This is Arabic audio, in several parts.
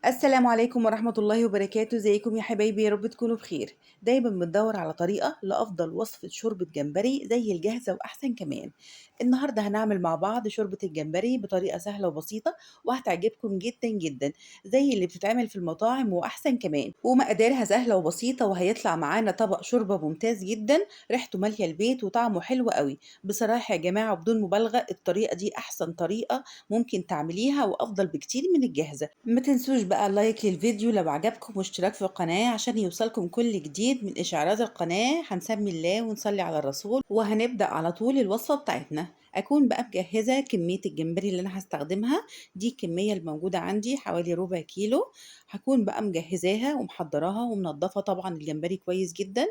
السلام عليكم ورحمة الله وبركاته، ازيكم يا حبايبي؟ يا رب تكونوا بخير. دايما بندور على طريقة لأفضل وصفة شوربة جمبري زي الجاهزة وأحسن كمان. النهاردة هنعمل مع بعض شوربة الجمبري بطريقة سهلة وبسيطة وهتعجبكم جدا جدا، زي اللي بتتعمل في المطاعم وأحسن كمان، ومقاديرها سهلة وبسيطة، وهيطلع معانا طبق شوربة ممتاز جدا، ريحته مالية البيت وطعمه حلو قوي. بصراحة يا جماعة وبدون مبالغة الطريقة دي أحسن طريقة ممكن تعمليها وأفضل بكتير من الجاهزة. ما تنسوش بقى لايك للفيديو لو عجبكم واشتراك في القناة عشان يوصلكم كل جديد من إشعارات القناة. هنسمي الله ونصلي على الرسول وهنبدأ على طول الوصفة بتاعتنا. أكون بقى مجهزة كمية الجمبري اللي أنا هستخدمها، دي الكمية الموجودة عندي حوالي ربع كيلو. هكون بقى مجهزاها ومحضراها ومنضفة طبعا الجمبري كويس جدا.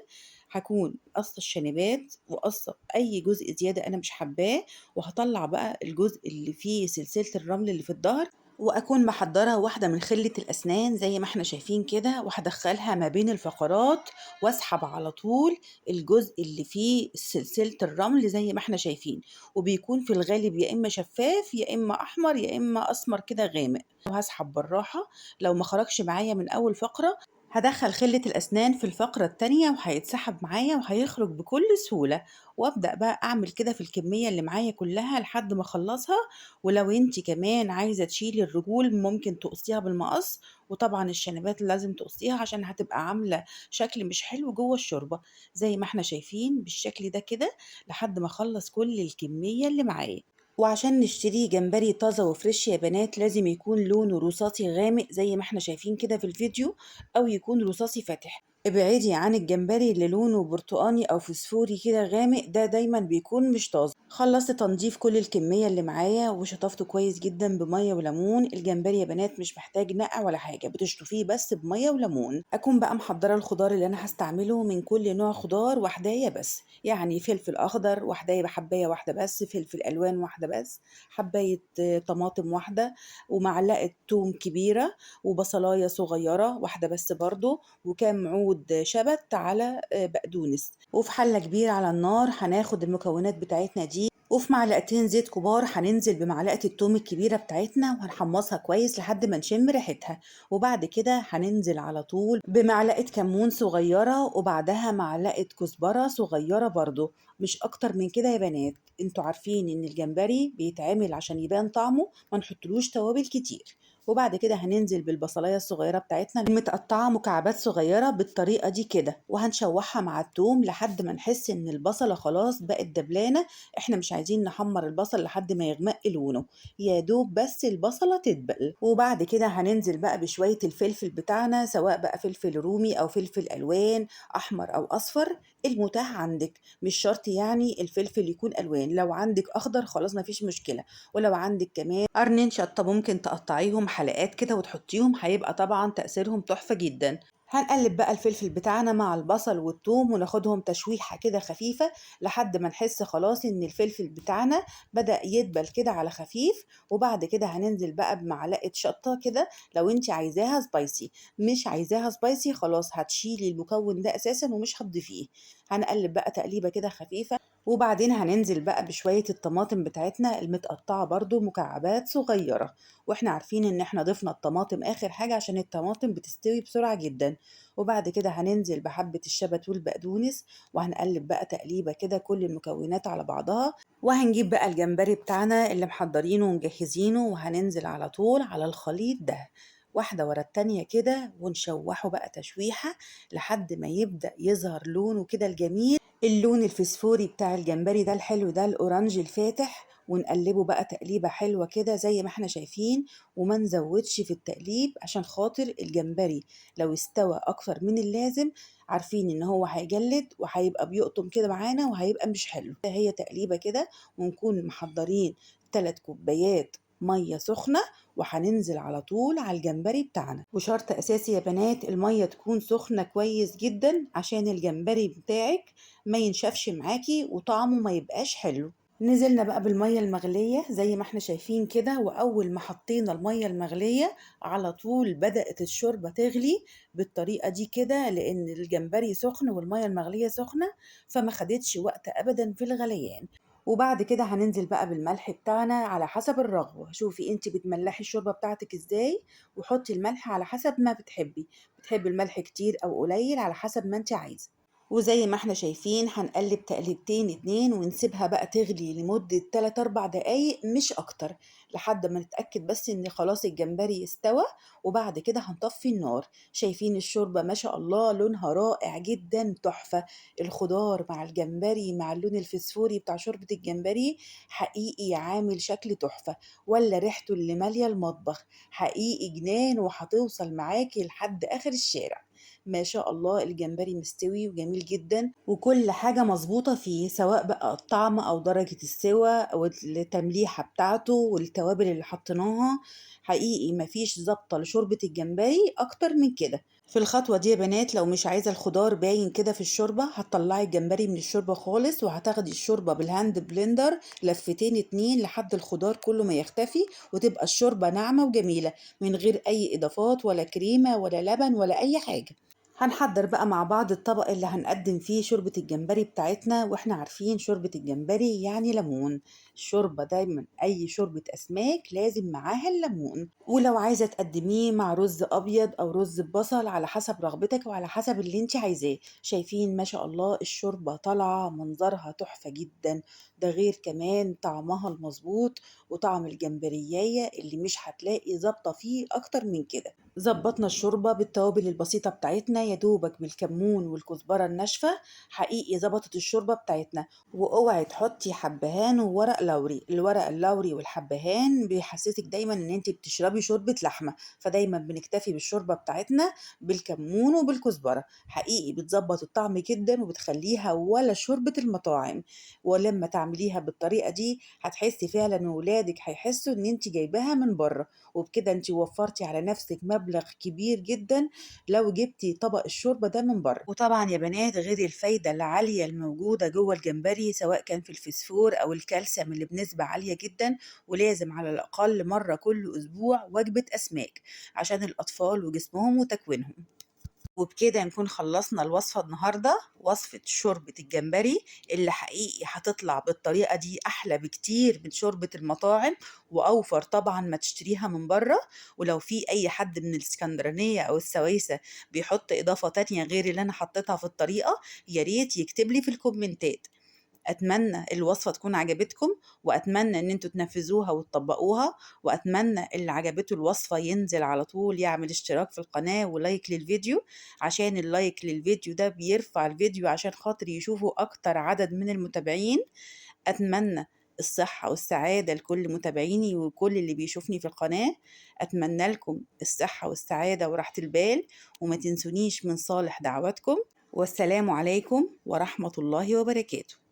هكون قص الشنبات وقص أي جزء زيادة أنا مش حباه، وهطلع بقى الجزء اللي فيه سلسلة الرمل اللي في الظهر، واكون محضره واحده من خله الاسنان زي ما احنا شايفين كده، وهدخلها ما بين الفقرات واسحب على طول الجزء اللي فيه سلسله الرمل زي ما احنا شايفين، وبيكون في الغالب يا اما شفاف يا اما احمر يا اما اسمر كده غامق، وهسحب بالراحه. لو ما خرجش معايا من اول فقره هدخل خلة الأسنان في الفقرة التانية وهيتسحب معايا وهيخرج بكل سهولة، وأبدأ بقى أعمل كده في الكمية اللي معايا كلها لحد ما أخلصها. ولو انت كمان عايزة تشيلي الرجول ممكن تقصيها بالمقص، وطبعا الشنبات لازم تقصيها عشان هتبقى عاملة شكل مش حلو جوه الشوربة، زي ما احنا شايفين بالشكل ده كده لحد ما اخلص كل الكمية اللي معايا. وعشان نشتري جمبري طازة وفريش يا بنات لازم يكون لونه رصاصي غامق زي ما احنا شايفين كده في الفيديو، او يكون رصاصي فاتح. ابعدي عن الجمبري اللي لونه برتقاني او فسفوري كده غامق، ده دايما بيكون مش طازة. خلصت تنظيف كل الكمية اللي معايا وشطفته كويس جدا بمية وليمون. الجمبري يا بنات مش محتاج نقع ولا حاجة، بتشطفيه بس بمية وليمون. اكون بقى محضرة الخضار اللي انا هستعمله، من كل نوع خضار وحداية بس، يعني فلفل اخضر وحداية بحباية واحدة بس، فلفل الوان واحدة بس، حباية طماطم واحدة، ومعلقة توم كبيرة، وبصلاية صغيرة واحدة بس برضو، وكام عود شبت على بقدونس. وفي حلة كبيرة على النار هناخد المكونات بتاعتنا دي، وفي معلقتين زيت كبار هننزل بمعلقة التوم الكبيرة بتاعتنا وهنحمصها كويس لحد ما نشم ريحتها. وبعد كده هننزل على طول بمعلقة كمون صغيرة، وبعدها معلقة كزبرة صغيرة برضو، مش اكتر من كده يا بنات. انتوا عارفين ان الجمبري بيتعمل عشان يبان طعمه ما نحطلوش توابل كتير. وبعد كده هننزل بالبصلايه الصغيره بتاعتنا المتقطعه مكعبات صغيره بالطريقه دي كده، وهنشوحها مع التوم لحد ما نحس ان البصله خلاص بقت دبلانه. احنا مش عايزين نحمر البصل لحد ما يغمق لونه، يا دوب بس البصله تدبل. وبعد كده هننزل بقى بشويه الفلفل بتاعنا، سواء بقى فلفل رومي او فلفل الوان، احمر او اصفر، المتاح عندك. مش شرط يعني الفلفل يكون الوان، لو عندك اخضر خلاص مفيش مشكله. ولو عندك كمان قرنين شطه ممكن تقطعيهم حلقات كده وتحطيهم، هيبقى طبعا تأثيرهم تحفه جدا. هنقلب بقى الفلفل بتاعنا مع البصل والثوم وناخدهم تشويحة كده خفيفة لحد ما نحس خلاص ان الفلفل بتاعنا بدأ يدبل كده على خفيف. وبعد كده هننزل بقى بمعلقة شطة كده لو انت عايزاها سبايسي، مش عايزاها سبايسي خلاص هتشيلي المكون ده اساسا ومش هتضيفيه. هنقلب بقى تقليبة كده خفيفة، وبعدين هننزل بقى بشوية الطماطم بتاعتنا المتقطعة برضو مكعبات صغيرة. واحنا عارفين ان احنا ضفنا الطماطم اخر حاجة عشان الطماطم بتستوي بسرعة جدا. وبعد كده هننزل بحبة الشبت والبقدونس، وهنقلب بقى تقليبة كده كل المكونات على بعضها. وهنجيب بقى الجمبري بتاعنا اللي محضرينه ومجهزينه، وهننزل على طول على الخليط ده واحدة ورا التانية كده، ونشوحه بقى تشويحة لحد ما يبدأ يظهر لونه كده الجميل، اللون الفسفوري بتاع الجمبري ده الحلو ده الأورانج الفاتح. ونقلبه بقى تقليبة حلوة كده زي ما احنا شايفين، وما نزودش في التقليب عشان خاطر الجمبري لو استوى اكتر من اللازم عارفين ان هو هيجلد وهيبقى بيقطم كده معانا وهيبقى مش حلو. هي تقليبة كده، ونكون محضرين 3 كوبايات مية سخنة، وهننزل على طول على الجمبري بتاعنا. وشرط اساسي يا بنات المية تكون سخنة كويس جدا عشان الجمبري بتاعك ما ينشفش معاكي وطعمه ما يبقاش حلو. نزلنا بقى بالمية المغلية زي ما احنا شايفين كده، وأول ما حطينا المية المغلية على طول بدأت الشوربة تغلي بالطريقة دي كده، لأن الجمبري سخن والمية المغلية سخنة، فما خدتش وقت أبدا في الغليان. وبعد كده هننزل بقى بالملح بتاعنا على حسب الرغبة، شوفي انت بتملحي الشوربة بتاعتك ازاي، وحطي الملح على حسب ما بتحبي الملح كتير او قليل على حسب ما انت عايزة. وزي ما احنا شايفين هنقلب تقليبتين اتنين ونسيبها بقى تغلي لمدة 3 4 دقايق مش اكتر، لحد ما نتأكد بس ان خلاص الجمبري استوى. وبعد كده هنطفي النار. شايفين الشوربة ما شاء الله لونها رائع جدا تحفة. الخضار مع الجمبري مع اللون الفسفوري بتاع شوربة الجمبري حقيقي عامل شكل تحفة، ولا ريحته اللي مالية المطبخ حقيقي جنان، وهتوصل معاكي لحد آخر الشارع. ما شاء الله الجمبري مستوي وجميل جدا، وكل حاجة مظبوطة فيه، سواء بقى الطعم أو درجة السوى أو التمليحة بتاعته والتوابل اللي حطيناها. حقيقي مفيش ظابطة لشوربة الجمبري أكتر من كده. في الخطوة دي يا بنات لو مش عايزة الخضار باين كده في الشوربة، هتطلعي الجمبري من الشوربة خالص، وهتاخدي الشوربة بالهاند بلندر لفتين اتنين لحد الخضار كله ما يختفي، وتبقى الشوربة ناعمة وجميلة من غير أي إضافات ولا كريمة ولا لبن ولا أي حاجة. هنحضر بقى مع بعض الطبق اللي هنقدم فيه شوربة الجمبري بتاعتنا، واحنا عارفين شوربة الجمبري يعني ليمون. الشوربة دايما أي شوربة أسماك لازم معاها الليمون. ولو عايزة تقدميه مع رز أبيض أو رز ببصل على حسب رغبتك وعلى حسب اللي انت عايزاه. شايفين ما شاء الله الشوربة طالعة منظرها تحفة جدا، ده غير كمان طعمها المظبوط وطعم الجمبرياية اللي مش هتلاقي ظابطة فيه أكتر من كده. ظبطنا الشوربة بالتوابل البسيطة بتاعتنا يا دوبك بالكمون والكزبرة الناشفة. حقيقي ظبطت الشوربة بتاعتنا. واوعي تحطي حبهان وورق لوري، الورق اللوري والحبهان بيحسسك دايما ان انت بتشربي شوربة لحمة، فدايما بنكتفي بالشوربة بتاعتنا بالكمون وبالكزبرة. حقيقي بتظبط الطعم جدا وبتخليها ولا شوربة المطاعم. ولما تعمليها بالطريقة دي هتحسي فعلا ان ولادك هيحسوا ان انت جايباها من بره، وبكده انت وفرتي على نفسك مبلغ كبير جدا لو جبتي طبق الشوربة ده من بره. وطبعا يا بنات غير الفايدة العالية الموجودة جوه الجمبري سواء كان في الفسفور أو الكالسيوم اللي بنسبة عالية جدا، ولازم على الأقل مرة كل أسبوع وجبة أسماك عشان الأطفال وجسمهم وتكوينهم. وبكده نكون خلصنا الوصفة النهاردة، وصفة شوربة الجمبري اللي حقيقي هتطلع بالطريقة دي أحلى بكتير من شوربة المطاعم، وأوفر طبعا ما تشتريها من بره. ولو في أي حد من الإسكندرانية أو السويسة بيحط إضافة تانية غير اللي أنا حطيتها في الطريقة، ياريت يكتب لي في الكومنتات. أتمنى الوصفة تكون عجبتكم، وأتمنى إن انتوا تنفذوها وتطبقوها، وأتمنى اللي عجبته الوصفة ينزل على طول يعمل اشتراك في القناة ولايك للفيديو، عشان اللايك للفيديو ده بيرفع الفيديو عشان خاطر يشوفوا أكتر عدد من المتابعين. أتمنى الصحة والسعادة لكل متابعيني وكل اللي بيشوفني في القناة. أتمنى لكم الصحة والسعادة وراحة البال، وما تنسونيش من صالح دعواتكم. والسلام عليكم ورحمة الله وبركاته.